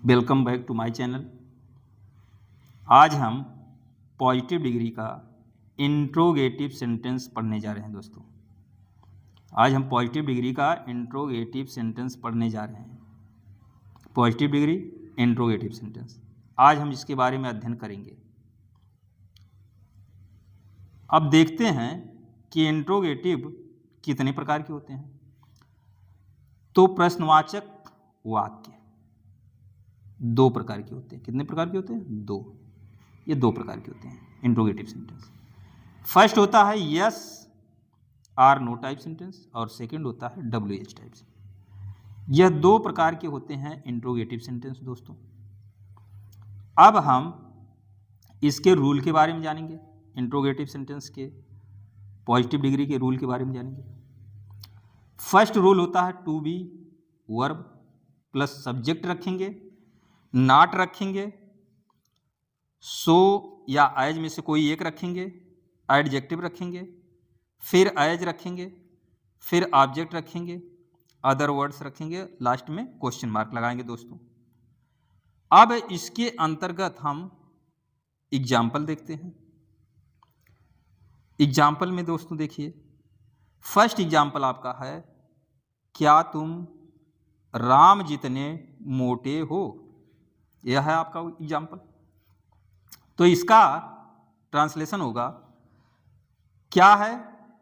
Welcome back to my channel. आज हम positive degree का इंट्रोगेटिव सेंटेंस पढ़ने जा रहे हैं दोस्तों। आज हम पॉजिटिव डिग्री का इंट्रोगेटिव सेंटेंस पढ़ने जा रहे हैं। पॉजिटिव डिग्री इंट्रोगेटिव सेंटेंस, आज हम इसके बारे में अध्ययन करेंगे। अब देखते हैं कि इंट्रोगेटिव कितने प्रकार के होते हैं। तो प्रश्नवाचक वाक्य दो प्रकार के होते हैं। कितने प्रकार के होते हैं? दो। ये दो प्रकार के होते हैं इंट्रोगेटिव सेंटेंस। फर्स्ट होता है yes or no type sentence और सेकंड होता है WH टाइप सेंटेंस। यह दो प्रकार के होते हैं इंट्रोगेटिव सेंटेंस दोस्तों। अब हम इसके रूल के बारे में जानेंगे। इंट्रोगेटिव सेंटेंस के पॉजिटिव डिग्री के रूल के बारे में जानेंगे। फर्स्ट रूल होता है to be verb plus subject रखेंगे, नॉट रखेंगे, सो या एज में से कोई एक रखेंगे, एडजेक्टिव रखेंगे, फिर एज रखेंगे, फिर ऑब्जेक्ट रखेंगे, अदर वर्ड्स रखेंगे, लास्ट में क्वेश्चन मार्क लगाएंगे दोस्तों। अब इसके अंतर्गत हम एग्जाम्पल देखते हैं। एग्जाम्पल में दोस्तों देखिए, फर्स्ट एग्जाम्पल आपका है क्या तुम राम जितने मोटे हो। यह है आपका एग्जाम्पल। तो इसका ट्रांसलेशन होगा, क्या है,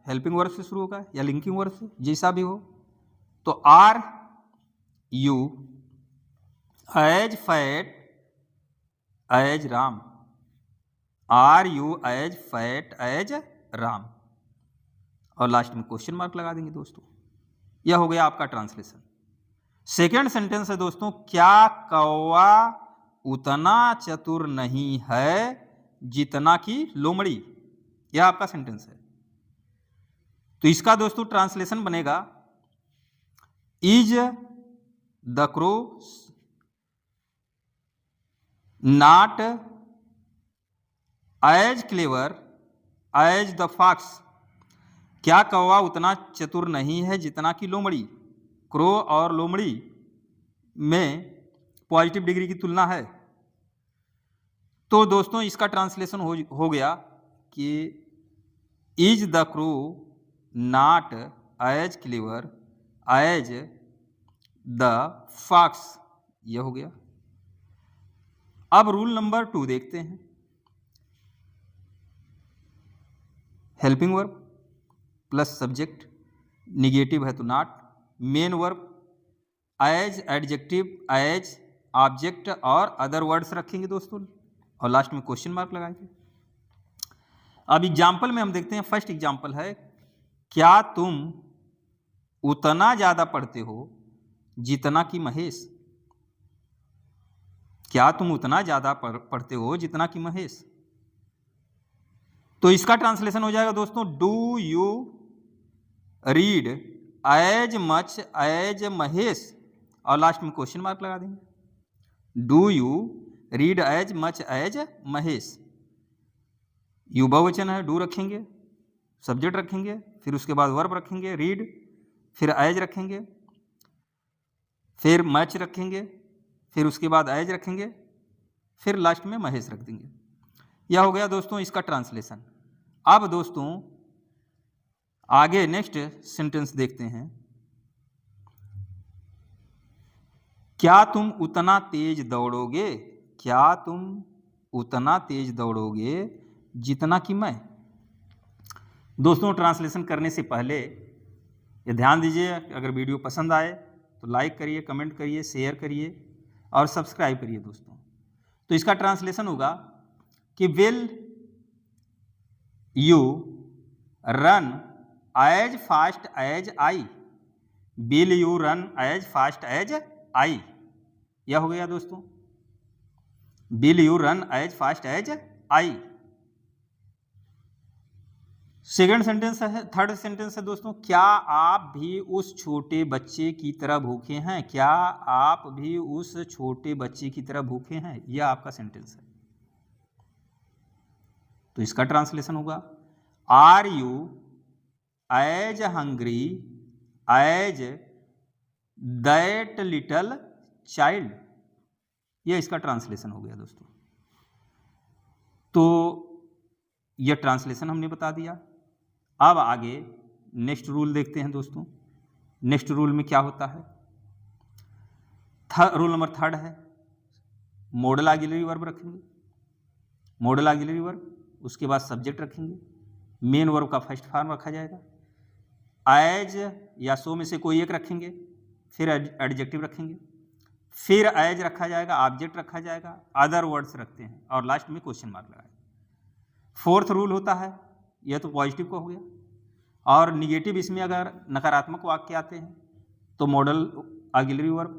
हेल्पिंग वर्ब से शुरू होगा या लिंकिंग वर्ब से, जैसा भी हो। तो are you as fat as Ram, are you as fat as Ram, और लास्ट में क्वेश्चन मार्क लगा देंगे दोस्तों। यह हो गया आपका ट्रांसलेशन। सेकेंड सेंटेंस है दोस्तों, क्या कौवा उतना चतुर नहीं है जितना कि लोमड़ी। यह आपका सेंटेंस है। तो इसका दोस्तों ट्रांसलेशन बनेगा, is the crow not as clever as the fox. क्या कौवा उतना चतुर नहीं है जितना कि लोमड़ी। क्रो और लोमड़ी में पॉजिटिव डिग्री की तुलना है। तो दोस्तों इसका ट्रांसलेशन हो गया कि is the crow not as clever as the fox. यह हो गया। अब रूल नंबर 2 देखते हैं। Helping verb plus subject, negative है तो not, main verb as, adjective as, object और अदर वर्ड्स रखेंगे दोस्तों, और लास्ट में क्वेश्चन मार्क लगाएंगे। अब एग्जाम्पल में हम देखते हैं। फर्स्ट एग्जाम्पल है, क्या तुम उतना ज्यादा पढ़ते हो जितना कि महेश। क्या तुम उतना ज्यादा पढ़ते हो जितना कि महेश। तो इसका ट्रांसलेशन हो जाएगा दोस्तों, do you read as much as Mahesh, और लास्ट में क्वेश्चन मार्क लगा देंगे। Do you read as much as Mahesh. You बहुवचन है, डू रखेंगे, सब्जेक्ट रखेंगे, फिर उसके बाद वर्ब रखेंगे रीड, फिर एज रखेंगे, फिर मच रखेंगे, फिर उसके बाद एज रखेंगे, फिर लास्ट में महेश रख देंगे। यह हो गया दोस्तों इसका ट्रांसलेशन। अब दोस्तों आगे नेक्स्ट सेंटेंस देखते हैं। क्या तुम उतना तेज दौड़ोगे। क्या तुम उतना तेज दौड़ोगे जितना कि मैं। दोस्तों ट्रांसलेशन करने से पहले ये ध्यान दीजिए, अगर वीडियो पसंद आए तो लाइक करिए, कमेंट करिए, शेयर करिए और सब्सक्राइब करिए दोस्तों। तो इसका ट्रांसलेशन होगा कि will you run as fast as I. Will you run as fast as I. यह हो गया दोस्तों, will you run as fast as I. Second sentence है, थर्ड सेंटेंस है दोस्तों, क्या आप भी उस छोटे बच्चे की तरह भूखे हैं। क्या आप भी उस छोटे बच्चे की तरह भूखे हैं। यह आपका सेंटेंस है। तो इसका ट्रांसलेशन होगा, are you as hungry as that little child. यह इसका ट्रांसलेशन हो गया दोस्तों। तो यह ट्रांसलेशन हमने बता दिया। अब आगे नेक्स्ट रूल देखते हैं दोस्तों। नेक्स्ट रूल में क्या होता है? रूल नंबर 3 है मॉडल ऑक्सिलरी वर्ब रखेंगे। मॉडल ऑक्सिलरी वर्ब, उसके बाद सब्जेक्ट रखेंगे, मेन वर्ब का फर्स्ट फॉर्म रखा जाएगा, एज या सो में से कोई एक रखेंगे, फिर एडजेक्टिव रखेंगे, फिर एज रखा जाएगा, ऑब्जेक्ट रखा जाएगा, अदर वर्ड्स रखते हैं और लास्ट में क्वेश्चन मार्क लगाएगा। 4th रूल होता है, यह तो पॉजिटिव का हो गया, और निगेटिव इसमें अगर नकारात्मक वाक्य आते हैं तो model auxiliary verb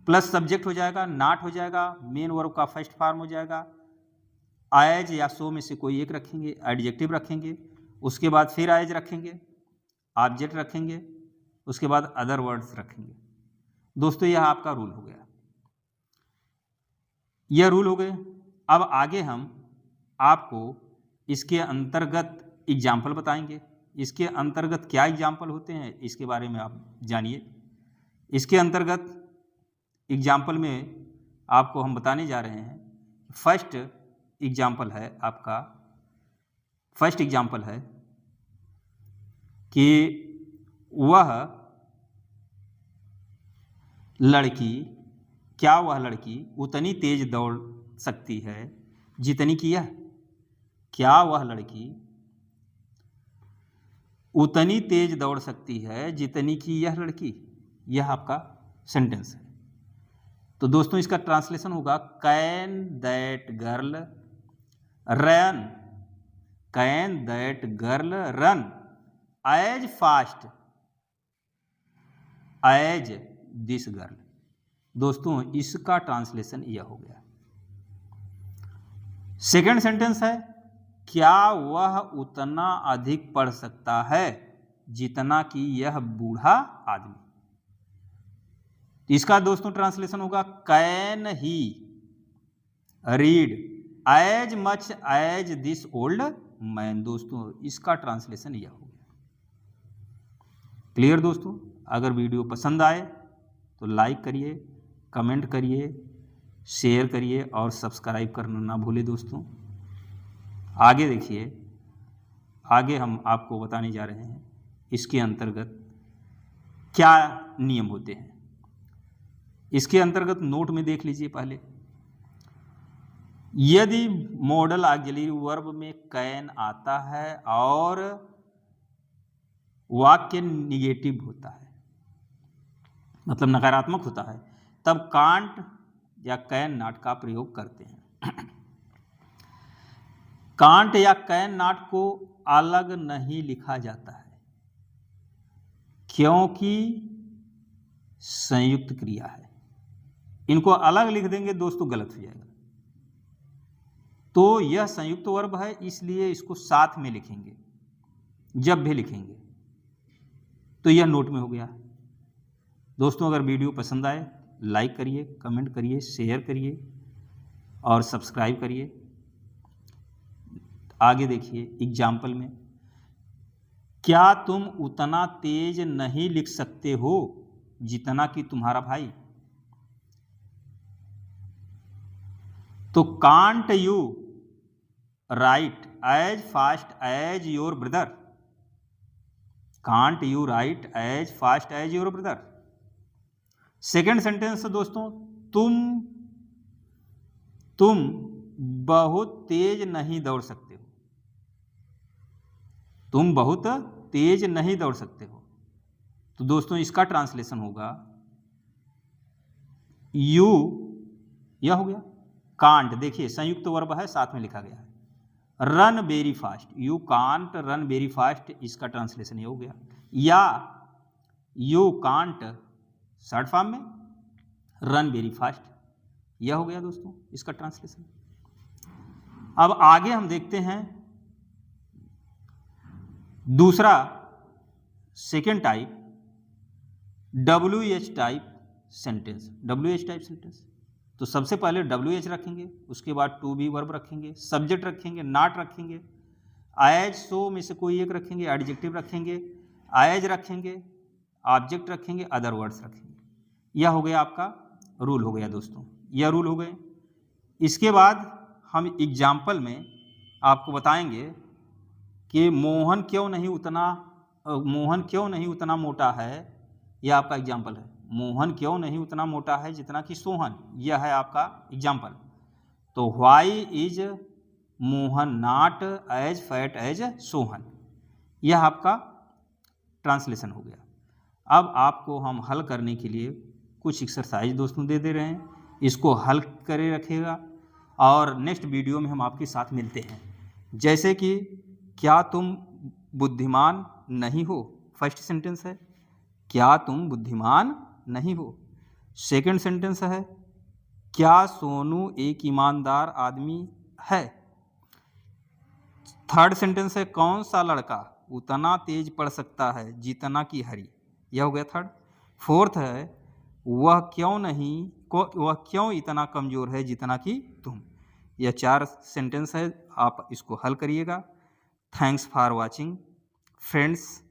plus subject हो जाएगा, नॉट हो जाएगा, मेन वर्ब का फर्स्ट फॉर्म हो जाएगा, एज या सो में से कोई एक रखेंगे, एडजेक्टिव रखेंगे, उसके बाद फिर एज रखेंगे, ऑब्जेक्ट रखेंगे, उसके बाद अदर वर्ड्स रखेंगे। दोस्तों यह आपका रूल हो गया, यह रूल हो गए। अब आगे हम आपको इसके अंतर्गत एग्जाम्पल बताएंगे। इसके अंतर्गत क्या एग्जाम्पल होते हैं इसके बारे में आप जानिए। इसके अंतर्गत एग्जाम्पल में आपको हम बताने जा रहे हैं। फर्स्ट एग्जाम्पल है आपका, फर्स्ट एग्जाम्पल है कि वह लड़की, क्या वह लड़की उतनी तेज दौड़ सकती है जितनी कि यह? क्या वह लड़की उतनी तेज दौड़ सकती है जितनी कि यह लड़की? यह आपका सेंटेंस है। तो दोस्तों इसका ट्रांसलेशन होगा can that girl run, can that girl run as fast as this girl. दोस्तों इसका ट्रांसलेशन यह हो गया। सेकंड सेंटेंस है क्या वह उतना अधिक पढ़ सकता है जितना कि यह बूढ़ा आदमी? इसका दोस्तों ट्रांसलेशन होगा can he read as much as this old man. दोस्तों इसका ट्रांसलेशन यह हो गया। क्लियर दोस्तों? अगर वीडियो पसंद आए तो लाइक करिए, कमेंट करिए, शेयर करिए और सब्सक्राइब करना ना भूलें दोस्तों। आगे देखिए, आगे हम आपको बताने जा रहे हैं इसके अंतर्गत क्या नियम होते हैं। इसके अंतर्गत नोट में देख लीजिए पहले। यदि मॉडल ऑक्सिलरी वर्ब में कैन आता है और वाक्य निगेटिव होता है, मतलब नकारात्मक होता है, तब कांट या कैन नॉट का प्रयोग करते हैं। कांट या कैन नॉट को अलग नहीं लिखा जाता है क्योंकि संयुक्त क्रिया है। इनको अलग लिख देंगे दोस्तों गलत हो जाएगा। तो यह संयुक्त वर्ब है, इसलिए इसको साथ में लिखेंगे। जब भी लिखेंगे तो यह नोट में हो गया। दोस्तों अगर वीडियो पसंद आए लाइक करिए, कमेंट करिए, शेयर करिए और सब्सक्राइब करिए। आगे देखिए एग्जाम्पल में, क्या तुम उतना तेज नहीं लिख सकते हो जितना कि तुम्हारा भाई? तो can't you write as fast as your brother? Can't you write as fast as your brother? Second sentence दोस्तों, तुम बहुत तेज नहीं दौड़ सकते हो। तुम बहुत तेज नहीं दौड़ सकते हो। तो दोस्तों इसका ट्रांसलेशन होगा यू, यह हो गया। कांट, देखिए संयुक्त वर्ब है, साथ में लिखा गया है। Run very fast, you can't run very fast, इसका ट्रांसलेशन ये हो गया। या यू कांट शॉर्ट फॉर्म में रन वेरी फास्ट, यह हो गया दोस्तों इसका ट्रांसलेशन। अब आगे हम देखते हैं दूसरा second type, WH type sentence. WH type sentence, तो सबसे पहले WH रखेंगे, उसके बाद टू बी वर्ब रखेंगे, सब्जेक्ट रखेंगे, नॉट रखेंगे, एज सो में से कोई एक रखेंगे, एडजेक्टिव रखेंगे, एज रखेंगे, ऑब्जेक्ट रखेंगे, अदर वर्ड्स रखेंगे। यह हो गया आपका रूल हो गया दोस्तों। यह रूल हो गए। इसके बाद हम एग्जाम्पल में आपको बताएंगे कि मोहन क्यों नहीं उतना मोटा है। यह आपका एग्जाम्पल है। मोहन क्यों नहीं उतना मोटा है जितना कि सोहन, यह है आपका एग्जाम्पल। तो why is Mohan not as fat as Sohan, यह आपका ट्रांसलेशन हो गया। अब आपको हम हल करने के लिए कुछ एक्सरसाइज दोस्तों दे रहे हैं, इसको हल करे रखिएगा और नेक्स्ट वीडियो में हम आपके साथ मिलते हैं। जैसे कि क्या तुम बुद्धिमान नहीं हो, फर्स्ट सेंटेंस है क्या तुम बुद्धिमान नहीं हो। सेकंड सेंटेंस है क्या सोनू एक ईमानदार आदमी है। थर्ड सेंटेंस है कौन सा लड़का उतना तेज पढ़ सकता है जितना कि हरी, यह हो गया थर्ड। फोर्थ है वह क्यों इतना कमज़ोर है जितना कि तुम। यह 4 सेंटेंस है, आप इसको हल करिएगा। Thanks for watching friends.